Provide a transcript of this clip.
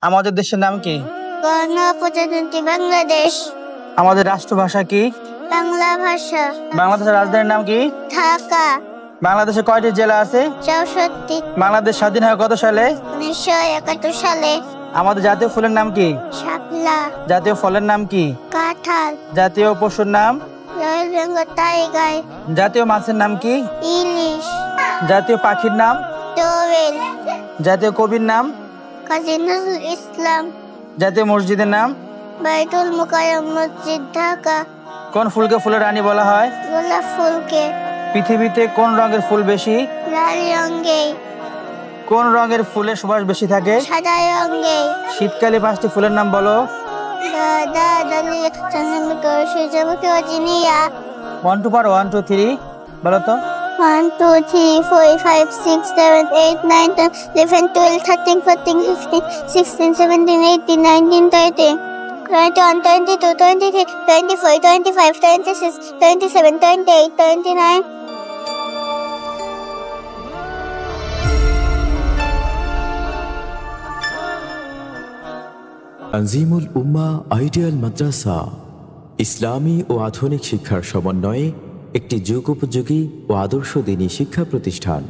আমাদের দেশের নাম কি? গণপ্রজাতন্ত্রী বাংলাদেশ। আমাদের রাষ্ট্রভাষা কি? বাংলা ভাষা। বাংলাদেশের রাজধানীর নাম কি? ঢাকা। বাংলাদেশে কয়টি জেলা আছে? 64। বাংলাদেশ স্বাধীন হয় কত সালে? 1971 সালে। আমাদের জাতীয় ফুলের নাম কি? শাপলা। জাতীয় ফলের নাম কি? কাঁঠাল। জাতীয় পশুর নাম? Royal Bengal tiger. জাতীয় মাছের নাম কি? ইলিশ। জাতীয় পাখির নাম? দোয়েল। জাতীয় কবির নাম? কাজী নজরুল ইসলাম। জাতীয় মসজিদের নাম? বাইতুল মুকাররম মসজিদ, ঢাকা। কোন ফুলকে ফুলের রানী বলা হয়? গোলাপ ফুলকে। পৃথিবীতে কোন রঙের ফুল বেশি? লাল রঙে। কোন রঙের ফুলের সুবাস বেশি থাকে? সাদা রঙে। শীতকালে 5টি ফুলের নাম বলো। দাদা ডালিয়া চন্দ্রমুখী সূর্যমুখী অজিনিয়া। 1 2 পারো? 1 2 3 বলো তো। 1 2 3 4 5 6 7 8 9 10 11 12 13 14 15 16 17 18 19 20 21 22 23 24 25 26 27 28 29. তানজিমুল উম্মাহ আইডিয়াল মাদ্রাসা ইসলামী ও আধুনিক শিক্ষার সমন্বয়ে একটি যুগোপযোগী ও আদর্শ দ্বীনি শিক্ষা প্রতিষ্ঠান।